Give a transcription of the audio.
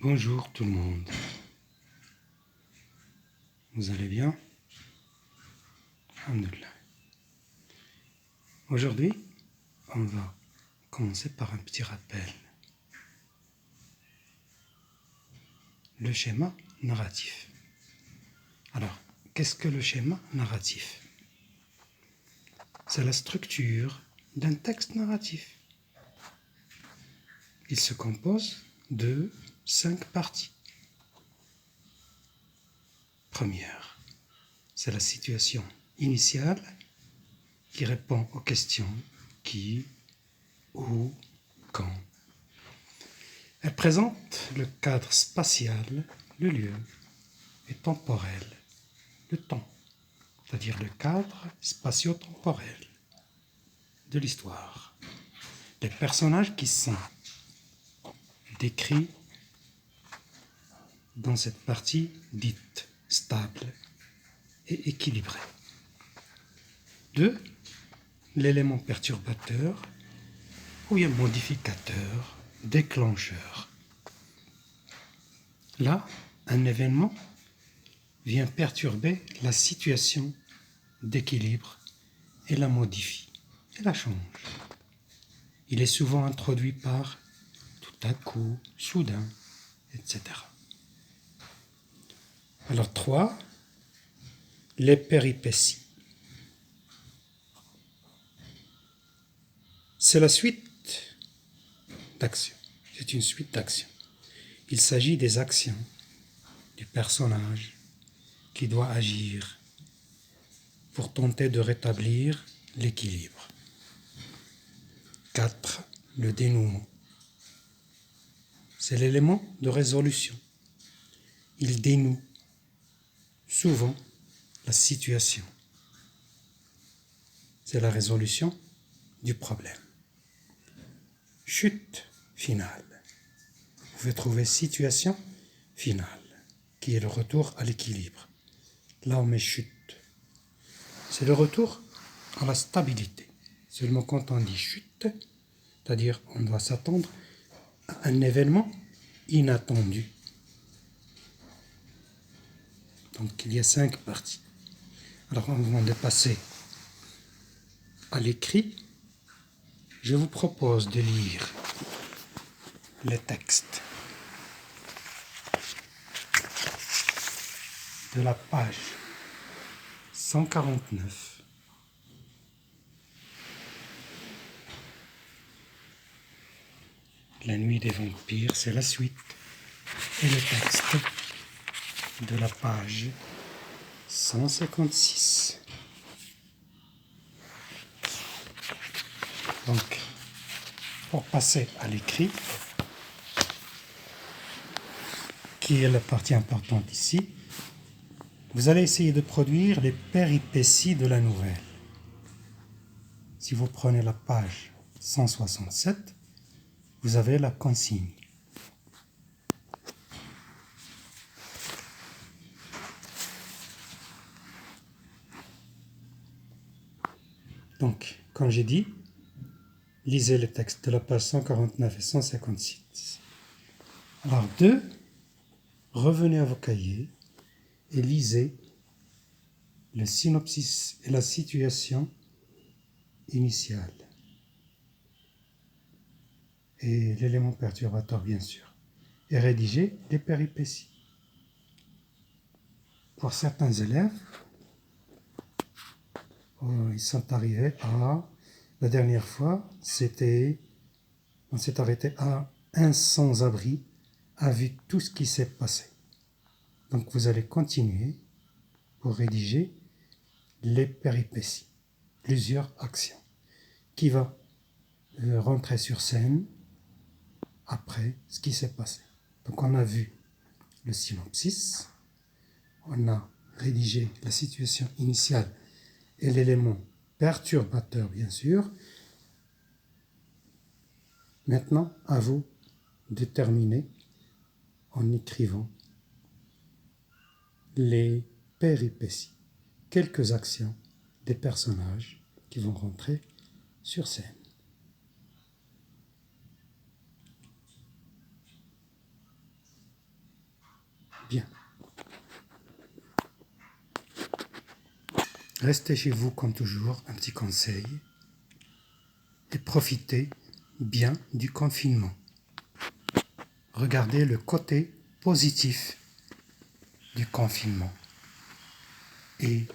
Bonjour tout le monde. Vous allez bien? Alhamdoulilah. Aujourd'hui, on va commencer par un petit rappel. Le schéma narratif. Alors, qu'est-ce que le schéma narratif? C'est la structure d'un texte narratif. Il se compose de 5 parties. Première, c'est la situation initiale qui répond aux questions qui, où, quand. Elle présente le cadre spatial, le lieu, et temporel, le temps, c'est-à-dire le cadre spatio-temporel de l'histoire. Les personnages qui sont décrits dans cette partie dite stable et équilibrée. 2. L'élément perturbateur ou bien modificateur, déclencheur. Là, un événement vient perturber la situation d'équilibre et la modifie, et la change. Il est souvent introduit par tout à coup, soudain, etc. Alors 3, les péripéties. C'est la suite d'actions. C'est une suite d'actions. Il s'agit des actions du personnage qui doit agir pour tenter de rétablir l'équilibre. 4. Le dénouement. C'est l'élément de résolution. Il dénoue souvent la situation. C'est la résolution du problème. Chute finale. Vous pouvez trouver situation finale, qui est le retour à l'équilibre. Là, on met chute. C'est le retour à la stabilité. Seulement quand on dit chute, c'est-à-dire on doit s'attendre à un événement inattendu. Donc il y a 5 parties. Alors avant de passer à l'écrit, je vous propose de lire les textes de la page 149 La nuit des vampires, c'est la suite, et le texte de la page 156. Donc, pour passer à l'écrit, qui est la partie importante ici, vous allez essayer de produire les péripéties de la nouvelle. Si vous prenez la page 167, vous avez la consigne. Donc, comme j'ai dit, lisez le texte de la page 149 et 156. Alors, 2, revenez à vos cahiers et lisez le synopsis et la situation initiale. Et l'élément perturbateur, bien sûr. Et rédigez les péripéties. Pour certains élèves, ils sont arrivés à, la dernière fois, on s'est arrêté à un sans-abri, a vu tout ce qui s'est passé. Donc vous allez continuer pour rédiger les péripéties, plusieurs actions, qui va rentrer sur scène après ce qui s'est passé. Donc on a vu le synopsis, on a rédigé la situation initiale et l'élément perturbateur, bien sûr. Maintenant, à vous de terminer en écrivant les péripéties, quelques actions des personnages qui vont rentrer sur scène. Bien. Restez chez vous comme toujours, un petit conseil, et profitez bien du confinement. Regardez le côté positif du confinement et